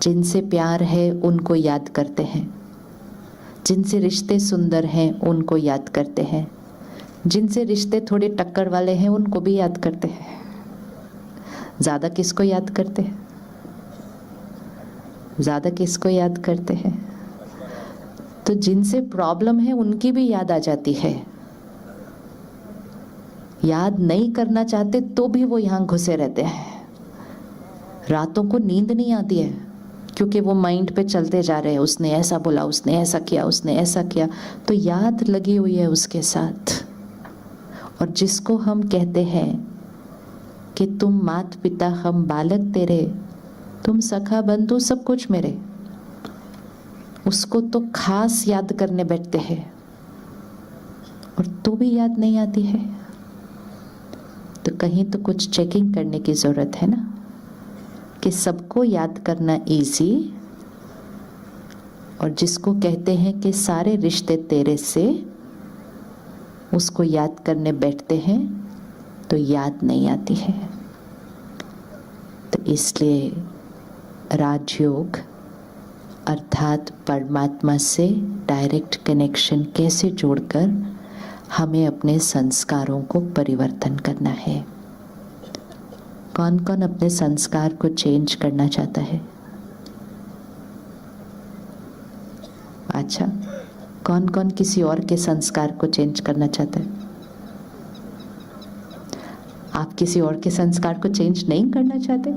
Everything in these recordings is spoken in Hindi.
जिनसे प्यार है उनको याद करते हैं, जिनसे रिश्ते सुंदर हैं उनको याद करते हैं, जिनसे रिश्ते थोड़े टक्कर वाले हैं उनको भी याद करते हैं। ज़्यादा किसको याद करते हैं? ज़्यादा किसको याद करते हैं? तो जिनसे प्रॉब्लम है उनकी भी याद आ जाती है। याद नहीं करना चाहते तो भी वो यहाँ घुसे रहते हैं। रातों को नींद नहीं आती है क्योंकि वो माइंड पे चलते जा रहे हैं, उसने ऐसा बोला, उसने ऐसा किया, उसने ऐसा किया, तो याद लगी हुई है उसके साथ। और जिसको हम कहते हैं कि तुम मात पिता हम बालक तेरे, तुम सखा बंधु सब कुछ मेरे, उसको तो खास याद करने बैठते हैं और तो भी याद नहीं आती है। तो कहीं तो कुछ चेकिंग करने की जरूरत है ना, कि सबको याद करना इजी, और जिसको कहते हैं कि सारे रिश्ते तेरे से, उसको याद करने बैठते हैं तो याद नहीं आती है। तो इसलिए राजयोग अर्थात परमात्मा से डायरेक्ट कनेक्शन कैसे जोड़कर हमें अपने संस्कारों को परिवर्तन करना है। कौन कौन अपने संस्कार को चेंज करना चाहता है? अच्छा, कौन कौन किसी और के संस्कार को चेंज करना चाहता है? आप किसी और के संस्कार को चेंज नहीं करना चाहते?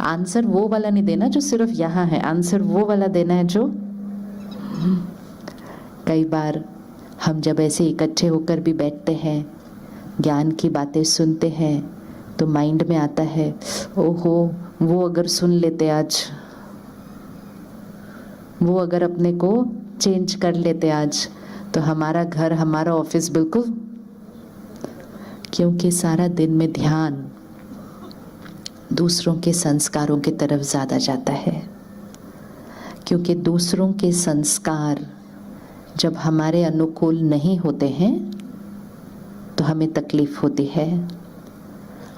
आंसर वो वाला नहीं देना जो सिर्फ यहाँ है, आंसर वो वाला देना है जो कई बार हम जब ऐसे इकट्ठे होकर भी बैठते हैं, ज्ञान की बातें सुनते हैं, तो माइंड में आता है, ओहो वो अगर सुन लेते आज, वो अगर अपने को चेंज कर लेते आज, तो हमारा घर हमारा ऑफिस बिल्कुल, क्योंकि सारा दिन में ध्यान दूसरों के संस्कारों की तरफ ज़्यादा जाता है। क्योंकि दूसरों के संस्कार जब हमारे अनुकूल नहीं होते हैं तो हमें तकलीफ होती है।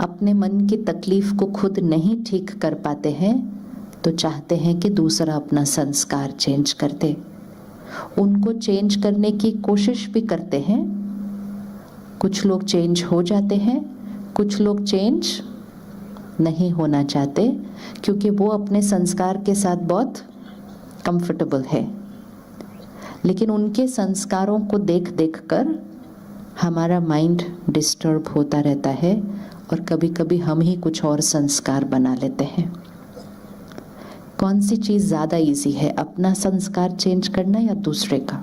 अपने मन की तकलीफ को खुद नहीं ठीक कर पाते हैं तो चाहते हैं कि दूसरा अपना संस्कार चेंज कर दे। उनको चेंज करने की कोशिश भी करते हैं। कुछ लोग चेंज हो जाते हैं, कुछ लोग चेंज नहीं होना चाहते क्योंकि वो अपने संस्कार के साथ बहुत कंफर्टेबल है। लेकिन उनके संस्कारों को देख देख कर हमारा माइंड डिस्टर्ब होता रहता है और कभी कभी हम ही कुछ और संस्कार बना लेते हैं। कौन सी चीज़ ज़्यादा इजी है, अपना संस्कार चेंज करना या दूसरे का?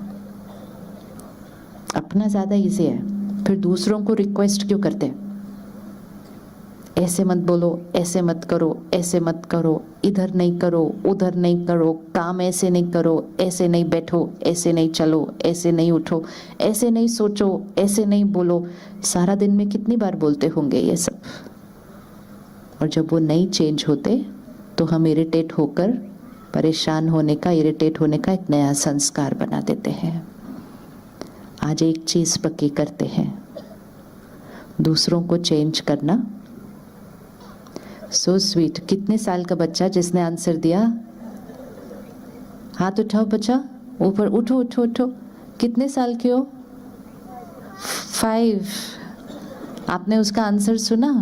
अपना ज़्यादा इजी है, फिर दूसरों को रिक्वेस्ट क्यों करते हैं? ऐसे मत बोलो, ऐसे मत करो, ऐसे मत करो, इधर नहीं करो, उधर नहीं करो, काम ऐसे नहीं करो, ऐसे नहीं बैठो, ऐसे नहीं चलो, ऐसे नहीं उठो, ऐसे नहीं सोचो, ऐसे नहीं बोलो। सारा दिन में कितनी बार बोलते होंगे ये सब। और जब वो नहीं चेंज होते तो हम इरिटेट होकर, परेशान होने का, इरिटेट होने का एक नया संस्कार बना देते हैं। आज एक चीज़ पक्की करते हैं, दूसरों को चेंज करना। So sweet. कितने साल का बच्चा जिसने आंसर दिया? हाथ उठाओ बच्चा, ऊपर उठो उठो उठो। कितने साल के हो? 5। आपने उसका आंसर सुना?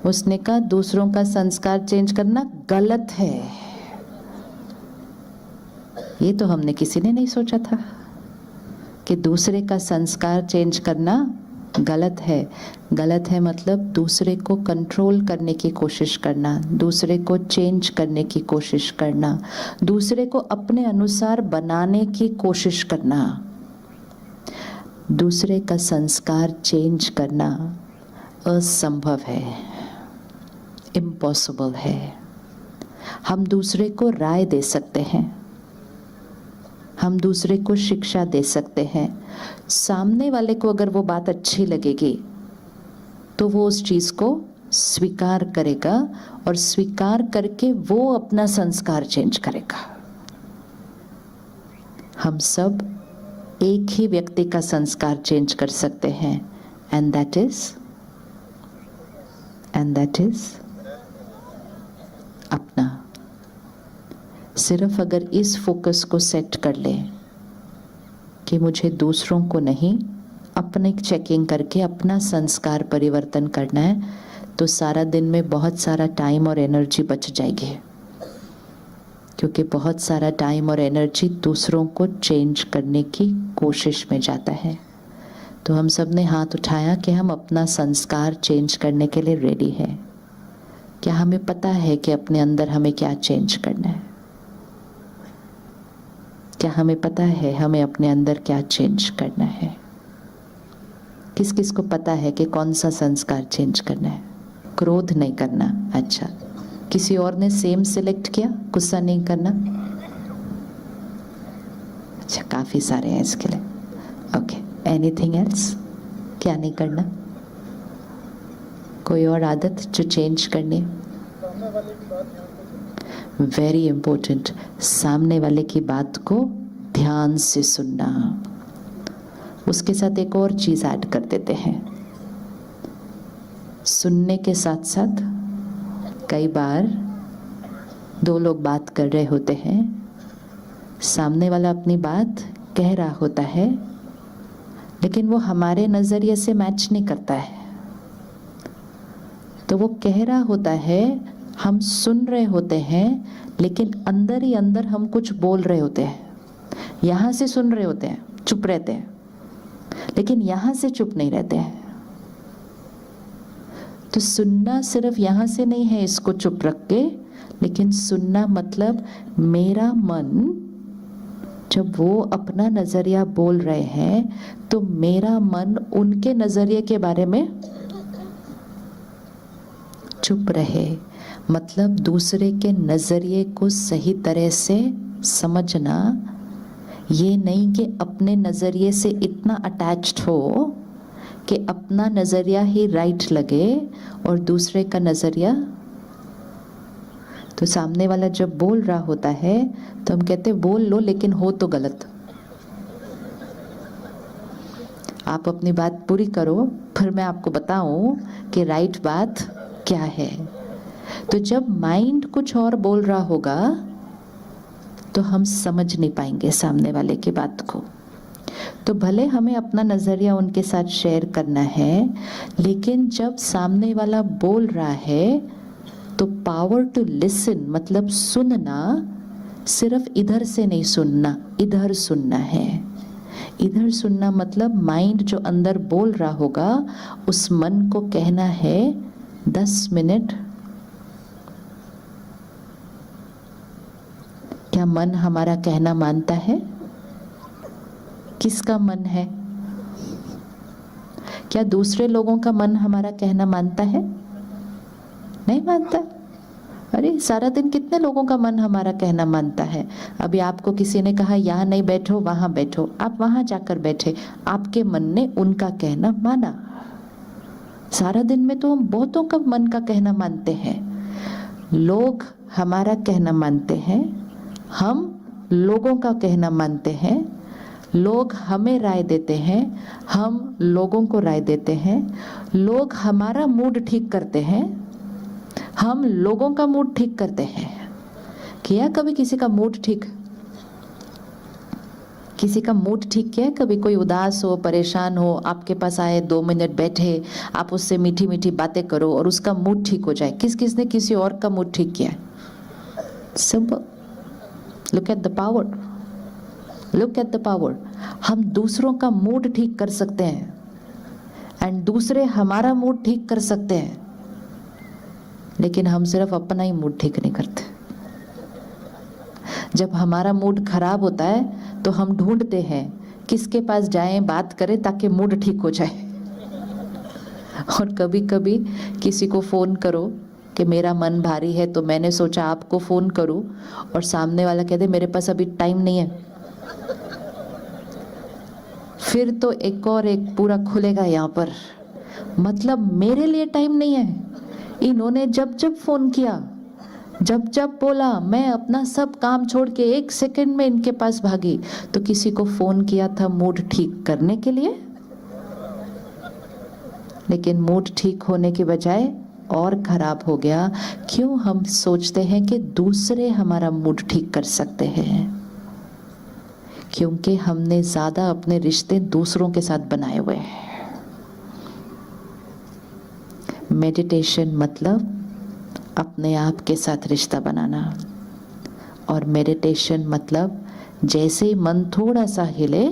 उसने कहा दूसरों का संस्कार चेंज करना गलत है। ये तो हमने किसी ने नहीं सोचा था कि दूसरे का संस्कार चेंज करना गलत है। गलत है मतलब दूसरे को कंट्रोल करने की कोशिश करना, दूसरे को चेंज करने की कोशिश करना, दूसरे को अपने अनुसार बनाने की कोशिश करना। दूसरे का संस्कार चेंज करना असंभव है, इम्पॉसिबल है। हम दूसरे को राय दे सकते हैं, हम दूसरे को शिक्षा दे सकते हैं। सामने वाले को अगर वो बात अच्छी लगेगी तो वो उस चीज़ को स्वीकार करेगा और स्वीकार करके वो अपना संस्कार चेंज करेगा। हम सब एक ही व्यक्ति का संस्कार चेंज कर सकते हैं, एंड दैट इज अपना। सिर्फ अगर इस फोकस को सेट कर ले कि मुझे दूसरों को नहीं, अपने चेकिंग करके अपना संस्कार परिवर्तन करना है, तो सारा दिन में बहुत सारा टाइम और एनर्जी बच जाएगी। क्योंकि बहुत सारा टाइम और एनर्जी दूसरों को चेंज करने की कोशिश में जाता है। तो हम सब ने हाथ उठाया कि हम अपना संस्कार चेंज करने के लिए रेडी हैं। क्या हमें पता है कि अपने अंदर हमें क्या चेंज करना है? क्या हमें पता है हमें अपने अंदर क्या चेंज करना है? किस किस को पता है कि कौन सा संस्कार चेंज करना है? क्रोध नहीं करना। अच्छा, किसी और ने सेम सिलेक्ट किया, गुस्सा नहीं करना। अच्छा, काफी सारे हैं इसके लिए। Okay, anything else? क्या नहीं करना? कोई और आदत जो चेंज करनी है? वेरी इंपॉर्टेंट, सामने वाले की बात को ध्यान से सुनना। उसके साथ एक और चीज ऐड कर देते हैं। सुनने के साथ साथ कई बार दो लोग बात कर रहे होते हैं, सामने वाला अपनी बात कह रहा होता है, लेकिन वो हमारे नजरिए से मैच नहीं करता है। तो वो कह रहा होता है, हम सुन रहे होते हैं, लेकिन अंदर ही अंदर हम कुछ बोल रहे होते हैं। यहां से सुन रहे होते हैं, चुप रहते हैं, लेकिन यहां से चुप नहीं रहते हैं। तो सुनना सिर्फ यहां से नहीं है इसको चुप रख के, लेकिन सुनना मतलब मेरा मन जब वो अपना नजरिया बोल रहे हैं तो मेरा मन उनके नजरिए के बारे में चुप रहे। मतलब दूसरे के नजरिए को सही तरह से समझना, ये नहीं कि अपने नजरिए से इतना अटैच्ड हो कि अपना नजरिया ही राइट लगे और दूसरे का नजरिया। तो सामने वाला जब बोल रहा होता है तो हम कहते बोल लो, लेकिन हो तो गलत। आप अपनी बात पूरी करो, फिर मैं आपको बताऊं कि राइट बात क्या है। तो जब माइंड कुछ और बोल रहा होगा तो हम समझ नहीं पाएंगे सामने वाले की बात को। तो भले हमें अपना नजरिया उनके साथ शेयर करना है, लेकिन जब सामने वाला बोल रहा है तो पावर टू लिसन मतलब सुनना, सिर्फ इधर से नहीं सुनना, इधर सुनना है। इधर सुनना मतलब माइंड जो अंदर बोल रहा होगा उस मन को कहना है 10 मिनट। क्या मन हमारा कहना मानता है? किसका मन है? क्या दूसरे लोगों का मन हमारा कहना मानता है? नहीं मानता। अरे सारा दिन कितने लोगों का मन हमारा कहना मानता है। अभी आपको किसी ने कहा यहाँ नहीं बैठो, वहां बैठो, आप वहां जाकर बैठे, आपके मन ने उनका कहना माना। सारा दिन में तो हम बहुतों का मन का कहना मानते हैं। लोग हमारा कहना मानते हैं, हम लोगों का कहना मानते हैं, लोग हमें राय देते हैं, हम लोगों को राय देते हैं, लोग हमारा मूड ठीक करते हैं, हम लोगों का मूड ठीक करते हैं। किया कभी किसी का मूड ठीक? किसी का मूड ठीक किया है कभी? कोई उदास हो, परेशान हो, आपके पास आए, 2 मिनट बैठे, आप उससे मीठी मीठी बातें करो और उसका मूड ठीक हो जाए। किस किस ने किसी और का मूड ठीक किया है? Simple. Look at the power, look at the power. हम दूसरों का मूड ठीक कर सकते हैं एंड दूसरे हमारा मूड ठीक कर सकते हैं, लेकिन हम सिर्फ अपना ही मूड ठीक नहीं करते। जब हमारा मूड खराब होता है तो हम ढूंढते हैं किसके पास जाएं, बात करें ताकि मूड ठीक हो जाए। और कभी कभी किसी को फोन करो कि मेरा मन भारी है, तो मैंने सोचा आपको फोन करूं, और सामने वाला कहते मेरे पास अभी टाइम नहीं है। फिर तो एक और एक पूरा खुलेगा यहाँ पर, मतलब मेरे लिए टाइम नहीं है। इन्होंने जब जब फोन किया, जब जब बोला, मैं अपना सब काम छोड़ के 1 सेकंड में इनके पास भागी। तो किसी को फोन किया था मूड ठीक करने के लिए, लेकिन मूड ठीक होने के बजाय और खराब हो गया। क्यों हम सोचते हैं कि दूसरे हमारा मूड ठीक कर सकते हैं? क्योंकि हमने ज़्यादा अपने रिश्ते दूसरों के साथ बनाए हुए हैं। मेडिटेशन मतलब अपने आप के साथ रिश्ता बनाना, और मेडिटेशन मतलब जैसे ही मन थोड़ा सा हिले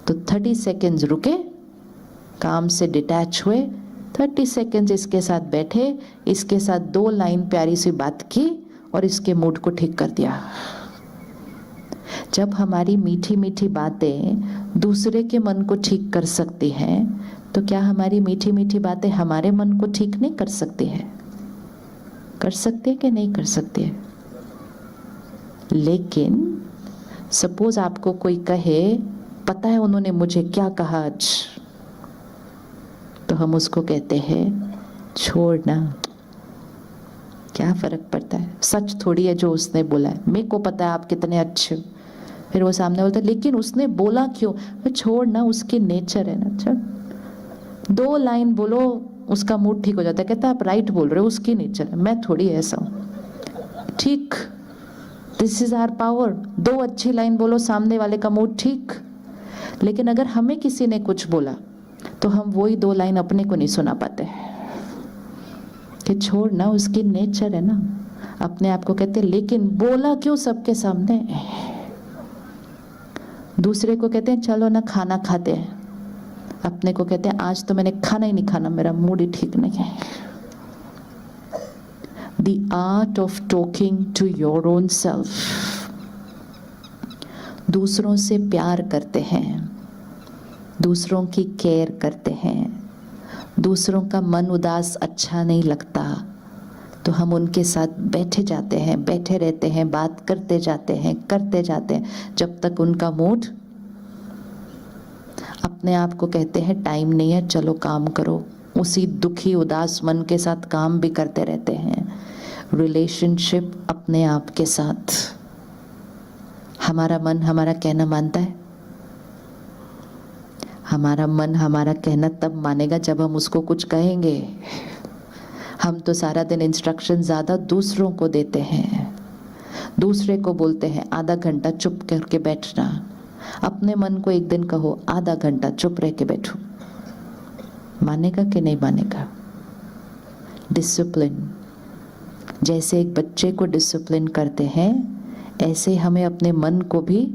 तो 30 सेकेंड्स रुके, काम से डिटैच हुए, 30 सेकेंड्स इसके साथ बैठे, इसके साथ 2 लाइन प्यारी सी बात की और इसके मूड को ठीक कर दिया। जब हमारी मीठी मीठी बातें दूसरे के मन को ठीक कर सकती हैं, तो क्या हमारी मीठी मीठी बातें हमारे मन को ठीक नहीं कर सकती है? कर सकती है कि नहीं कर सकती है? लेकिन सपोज आपको कोई कहे, पता है उन्होंने मुझे क्या कहा आज, तो हम उसको कहते हैं छोड़ ना, क्या फर्क पड़ता है, सच थोड़ी है जो उसने बोला है, मेरे को पता है आप कितने अच्छे हो। फिर वो सामने बोलता है लेकिन उसने बोला क्यों? छोड़ ना, उसकी नेचर है ना। अच्छा 2 लाइन बोलो उसका मूड ठीक हो जाता है, कहता है आप राइट बोल रहे हो, उसकी नेचर है, मैं थोड़ी ऐसा हूं। ठीक, दिस इज आवर पावर। 2 अच्छी लाइन बोलो, सामने वाले का मूड ठीक। लेकिन अगर हमें किसी ने कुछ बोला तो हम वही 2 लाइन अपने को नहीं सुना पाते कि छोड़ ना, उसकी नेचर है ना। अपने आप को कहते लेकिन बोला क्यों सबके सामने? दूसरे को कहते हैं चलो ना खाना खाते हैं, अपने को कहते हैं आज तो मैंने खाना ही नहीं खाना, मेरा मूड ही ठीक नहीं है। The art of talking to your own self. दूसरों से प्यार करते हैं, दूसरों की केयर करते हैं, दूसरों का मन उदास अच्छा नहीं लगता तो हम उनके साथ बैठे जाते हैं, बैठे रहते हैं, बात करते जाते हैं, करते जाते हैं जब तक उनका मूड। अपने आप को कहते हैं टाइम नहीं है, चलो काम करो, उसी दुखी उदास मन के साथ काम भी करते रहते हैं। रिलेशनशिप अपने आप के साथ। हमारा मन हमारा कहना मानता है? हमारा मन हमारा कहना तब मानेगा जब हम उसको कुछ कहेंगे। हम तो सारा दिन इंस्ट्रक्शन ज्यादा दूसरों को देते हैं, दूसरे को बोलते हैं आधा घंटा चुप करके बैठना। अपने मन को एक दिन कहो आधा घंटा चुप रह के बैठो, मानेगा कि नहीं मानेगा? डिसिप्लिन, जैसे एक बच्चे को डिसिप्लिन करते हैं ऐसे हमें अपने मन को भी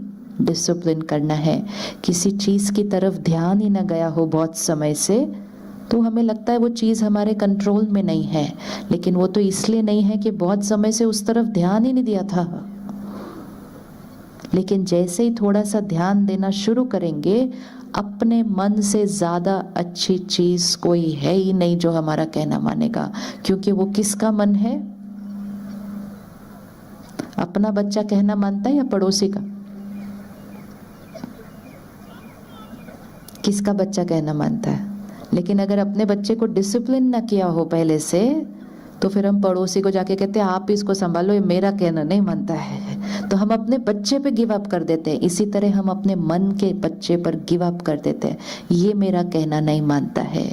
डिसिप्लिन करना है। किसी चीज की तरफ ध्यान ही न गया हो बहुत समय से तो हमें लगता है वो चीज हमारे कंट्रोल में नहीं है, लेकिन वो तो इसलिए नहीं है कि बहुत समय से उस तरफ ध्यान ही नहीं दिया था। लेकिन जैसे ही थोड़ा सा ध्यान देना शुरू करेंगे, अपने मन से ज्यादा अच्छी चीज कोई है ही नहीं जो हमारा कहना मानेगा। क्योंकि वो किसका मन है? अपना बच्चा कहना मानता है या पड़ोसी का? किसका बच्चा कहना मानता है? लेकिन अगर अपने बच्चे को डिसिप्लिन ना किया हो पहले से तो फिर हम पड़ोसी को जाके कहते हैं आप इसको संभालो, ये मेरा कहना नहीं मानता है। तो हम अपने बच्चे पे गिव अप कर देते हैं। इसी तरह हम अपने मन के बच्चे पर गिव अप कर देते हैं, ये मेरा कहना नहीं मानता है।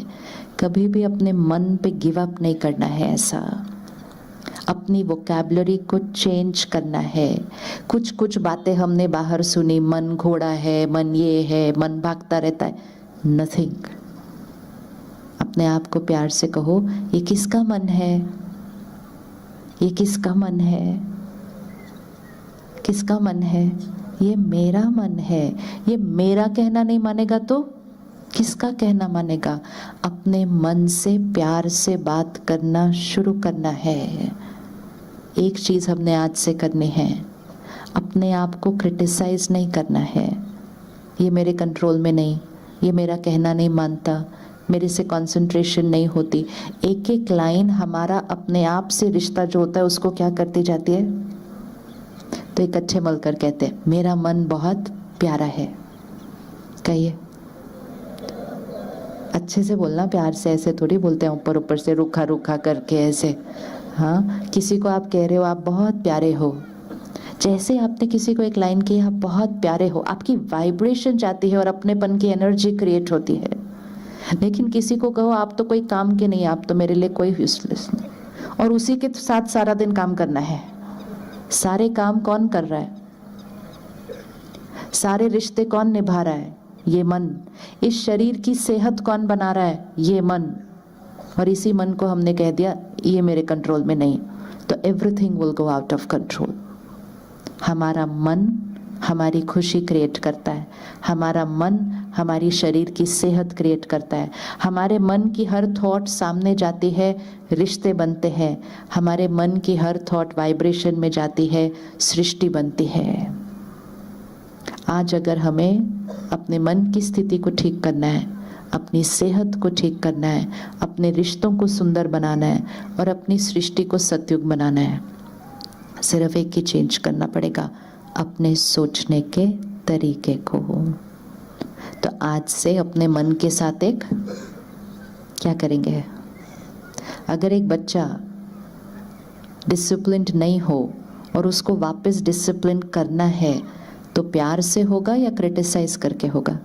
कभी भी अपने मन पे गिव अप नहीं करना है। ऐसा अपनी वोकैबुलरी को चेंज करना है। कुछ कुछ बातें हमने बाहर सुनी, मन घोड़ा है, मन ये है, मन भागता रहता है, नथिंग। अपने आप को प्यार से कहो ये किसका मन है? ये किसका मन है? किसका मन है? ये मेरा मन है। ये मेरा कहना नहीं मानेगा तो किसका कहना मानेगा? अपने मन से प्यार से बात करना शुरू करना है। एक चीज हमने आज से करनी है, अपने आप को क्रिटिसाइज नहीं करना है। ये मेरे कंट्रोल में नहीं, ये मेरा कहना नहीं मानता, मेरे से कंसंट्रेशन नहीं होती। एक एक लाइन हमारा अपने आप से रिश्ता जो होता है उसको क्या करती जाती है? तो एक अच्छे मलकर कहते हैं मेरा मन बहुत प्यारा है। कहिए, अच्छे से बोलना, प्यार से। ऐसे थोड़ी बोलते हैं ऊपर ऊपर से रूखा रूखा करके ऐसे। हाँ, किसी को आप कह रहे हो आप बहुत प्यारे हो, जैसे आपने किसी को एक लाइन की आप बहुत प्यारे हो, आपकी वाइब्रेशन जाती है और अपनेपन की एनर्जी क्रिएट होती है। लेकिन किसी को कहो आप तो कोई काम के नहीं, आप तो मेरे लिए कोई यूजलेस नहीं, और उसी के साथ सारा दिन काम करना है। सारे काम कौन कर रहा है? सारे रिश्ते कौन निभा रहा है? ये मन। इस शरीर की सेहत कौन बना रहा है? ये मन। और इसी मन को हमने कह दिया ये मेरे कंट्रोल में नहीं, तो everything will go out of control. हमारा मन हमारी खुशी क्रिएट करता है, हमारा मन हमारी शरीर की सेहत क्रिएट करता है, हमारे मन की हर थॉट सामने जाती है, रिश्ते बनते हैं, हमारे मन की हर थॉट वाइब्रेशन में जाती है, सृष्टि बनती है। आज अगर हमें अपने मन की स्थिति को ठीक करना है, अपनी सेहत को ठीक करना है, अपने रिश्तों को सुंदर बनाना है और अपनी सृष्टि को सतयुग बनाना है, सिर्फ एक ही चेंज करना पड़ेगा, अपने सोचने के तरीके को। तो आज से अपने मन के साथ एक क्या करेंगे? अगर एक बच्चा डिसिप्लिन्ड नहीं हो और उसको वापस डिसिप्लिन करना है तो प्यार से होगा या क्रिटिसाइज करके होगा?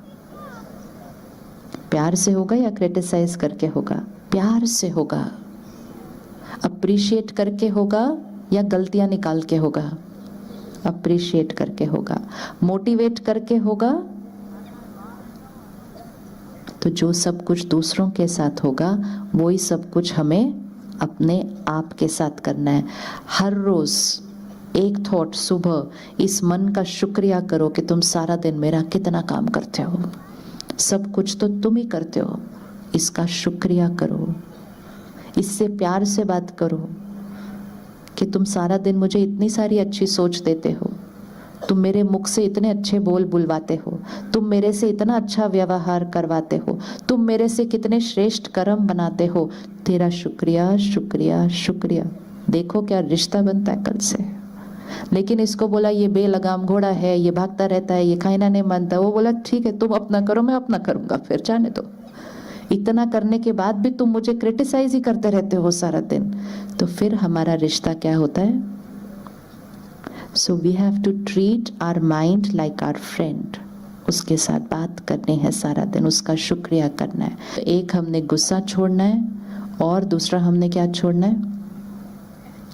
प्यार से होगा या क्रिटिसाइज करके होगा? प्यार से होगा। अप्रिशिएट करके होगा या गलतियां निकाल के होगा? अप्रिशिएट करके होगा। मोटिवेट करके होगा? तो जो सब कुछ दूसरों के साथ होगा वही सब कुछ हमें अपने आप के साथ करना है। हर रोज एक थॉट सुबह इस मन का शुक्रिया करो कि तुम सारा दिन मेरा कितना काम करते हो, सब कुछ तो तुम ही करते हो, इसका शुक्रिया करो। इससे प्यार से बात करो कि तुम सारा दिन मुझे इतनी सारी अच्छी सोच देते हो, तुम मेरे मुख से इतने अच्छे बोल बुलवाते हो, तुम मेरे से इतना अच्छा व्यवहार करवाते हो, तुम मेरे से कितने श्रेष्ठ कर्म बनाते हो, तेरा शुक्रिया शुक्रिया शुक्रिया। देखो क्या रिश्ता बनता है कल से। लेकिन इसको बोला ये बेलगाम घोड़ा है, ये भागता रहता है, ये खाना नहीं मानता, वो बोला ठीक है तुम अपना करो मैं अपना करूंगा, फिर जाने दो। इतना करने के बाद भी तुम मुझे क्रिटिसाइज ही करते रहते हो सारा दिन, तो फिर हमारा रिश्ता क्या होता है? So we have to treat our mind like our friend. उसके साथ बात करनी है सारा दिन, उसका शुक्रिया करना है। तो एक हमने गुस्सा छोड़ना है और दूसरा हमने क्या छोड़ना है?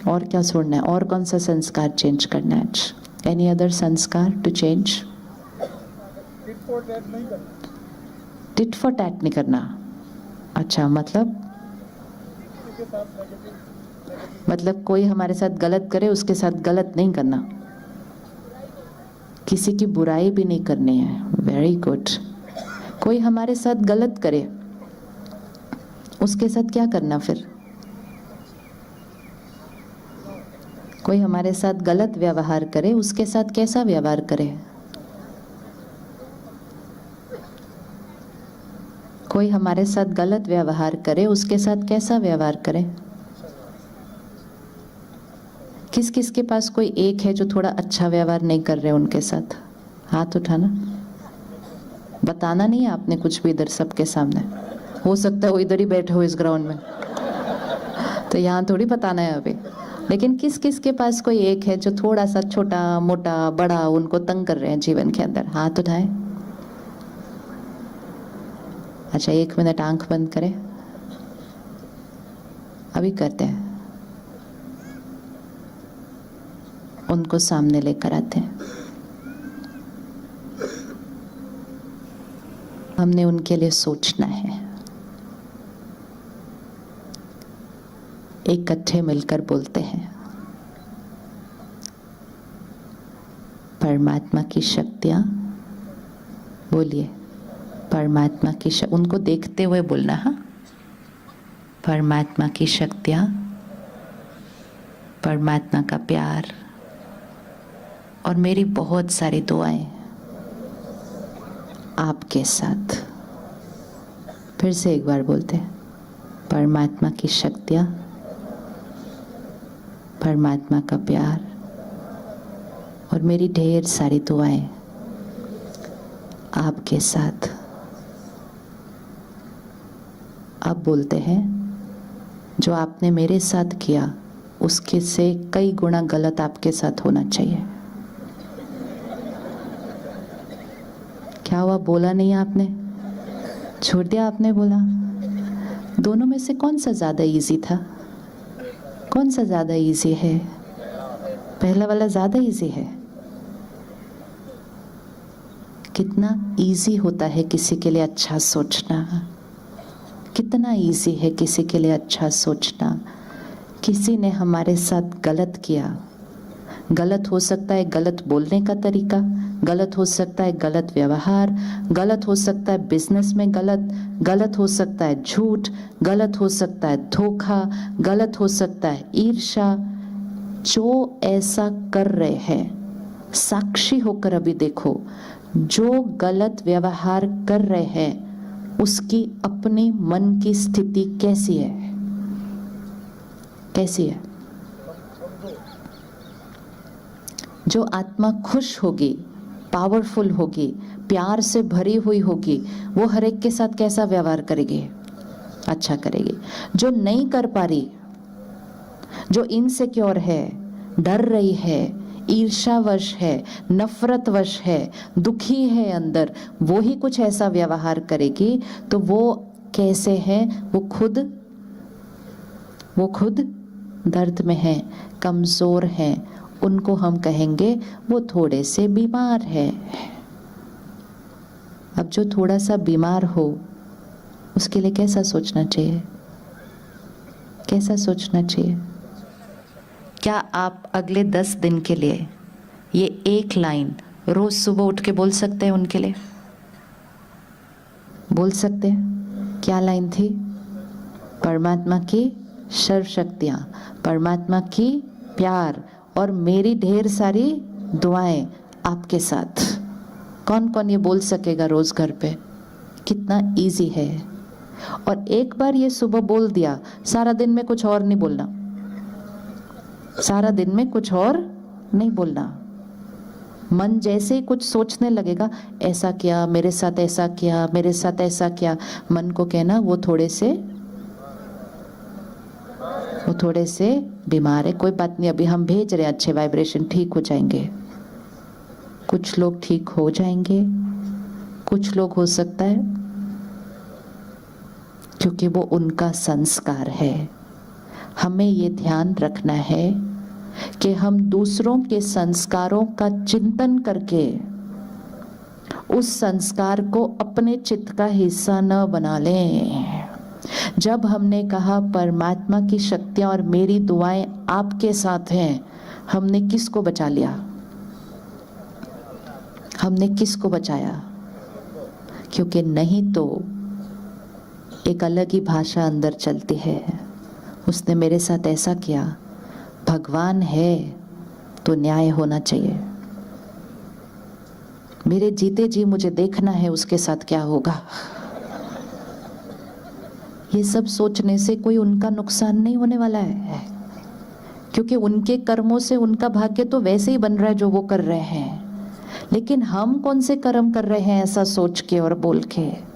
और क्या छोड़ना है? और कौन सा संस्कार चेंज करना है? एनी अदर संस्कार to change? Tit for tat नहीं करना। अच्छा, मतलब कोई हमारे साथ गलत करे उसके साथ गलत नहीं करना, किसी की बुराई भी नहीं करनी है। Very good. कोई हमारे साथ गलत करे उसके साथ क्या करना? फिर कोई हमारे साथ गलत व्यवहार करे उसके साथ कैसा व्यवहार करे? कोई हमारे साथ गलत व्यवहार करे उसके साथ कैसा व्यवहार करे? किस किस के पास कोई एक है जो थोड़ा अच्छा व्यवहार नहीं कर रहे उनके साथ? हाथ उठाना। बताना नहीं है आपने कुछ भी इधर सबके सामने। हो सकता है वो इधर ही बैठे हो इस ग्राउंड में, तो यहाँ थोड़ी बताना है अभी। लेकिन किस किस के पास कोई एक है जो थोड़ा सा छोटा मोटा बड़ा उनको तंग कर रहे हैं जीवन के अंदर? हाथ उठाएं। अच्छा, 1 मिनट आंख बंद करें, अभी करते हैं। उनको सामने लेकर आते हैं। हमने उनके लिए सोचना है। इकट्ठे मिलकर बोलते हैं, परमात्मा की शक्तियां, बोलिए परमात्मा की उनको देखते हुए बोलना। हाँ, परमात्मा की शक्तियां, परमात्मा का प्यार और मेरी बहुत सारी दुआएं आपके साथ। फिर से एक बार बोलते हैं, परमात्मा की शक्तियां, परमात्मा का प्यार और मेरी ढेर सारी दुआएं आपके साथ। अब बोलते हैं, जो आपने मेरे साथ किया उसके से कई गुना गलत आपके साथ होना चाहिए। क्या हुआ? बोला नहीं आपने? छोड़ दिया आपने बोला। दोनों में से कौन सा ज़्यादा इजी था? कौन सा ज़्यादा इजी है? पहला वाला ज़्यादा इजी है। कितना इजी होता है किसी के लिए अच्छा सोचना, कितना इजी है किसी के लिए अच्छा सोचना। किसी ने हमारे साथ गलत किया, गलत हो सकता है गलत बोलने का तरीका, गलत हो सकता है गलत व्यवहार, गलत हो सकता है बिजनेस में गलत, गलत हो सकता है झूठ, गलत हो सकता है धोखा, गलत हो सकता है ईर्ष्या। जो ऐसा कर रहे हैं, साक्षी होकर अभी देखो, जो गलत व्यवहार कर रहे हैं उसकी अपनी मन की स्थिति कैसी है? कैसी है? जो आत्मा खुश होगी, पावरफुल होगी, प्यार से भरी हुई होगी, वो हर एक के साथ कैसा व्यवहार करेगी? अच्छा करेगी। जो नहीं कर पा रही, जो इनसिक्योर है, डर रही है, ईर्ष्यावश है, नफरतवश है, दुखी है अंदर, वो ही कुछ ऐसा व्यवहार करेगी। तो वो कैसे है? वो खुद दर्द में है, कमजोर है। उनको हम कहेंगे वो थोड़े से बीमार है। अब जो थोड़ा सा बीमार हो उसके लिए कैसा सोचना चाहिए? कैसा सोचना चाहिए? क्या आप अगले 10 दिन के लिए ये एक लाइन रोज सुबह उठ के बोल सकते हैं उनके लिए? बोल सकते हैं? क्या लाइन थी? परमात्मा की सर्वशक्तियाँ, परमात्मा की प्यार और मेरी ढेर सारी दुआएं आपके साथ। कौन कौन ये बोल सकेगा रोज घर पे? कितना इजी है। और एक बार ये सुबह बोल दिया, सारा दिन में कुछ और नहीं बोलना, सारा दिन में कुछ और नहीं बोलना। मन जैसे ही कुछ सोचने लगेगा, ऐसा किया मेरे साथ, ऐसा किया मेरे साथ, ऐसा किया, मन को कहना वो थोड़े से बीमार है। कोई बात नहीं, अभी हम भेज रहे हैं अच्छे वाइब्रेशन, ठीक हो जाएंगे। कुछ लोग ठीक हो जाएंगे, कुछ लोग हो सकता है, क्योंकि वो उनका संस्कार है। हमें ये ध्यान रखना है कि हम दूसरों के संस्कारों का चिंतन करके उस संस्कार को अपने चित्त का हिस्सा न बना लें। जब हमने कहा परमात्मा की शक्तियां और मेरी दुआएं आपके साथ हैं, हमने किसको बचा लिया? हमने किसको बचाया? क्योंकि नहीं तो एक अलग ही भाषा अंदर चलती है। उसने मेरे साथ ऐसा किया, भगवान है तो न्याय होना चाहिए। मेरे जीते जी मुझे देखना है उसके साथ क्या होगा। ये सब सोचने से कोई उनका नुकसान नहीं होने वाला है, क्योंकि उनके कर्मों से उनका भाग्य तो वैसे ही बन रहा है जो वो कर रहे हैं। लेकिन हम कौन से कर्म कर रहे हैं ऐसा सोच के और बोल के?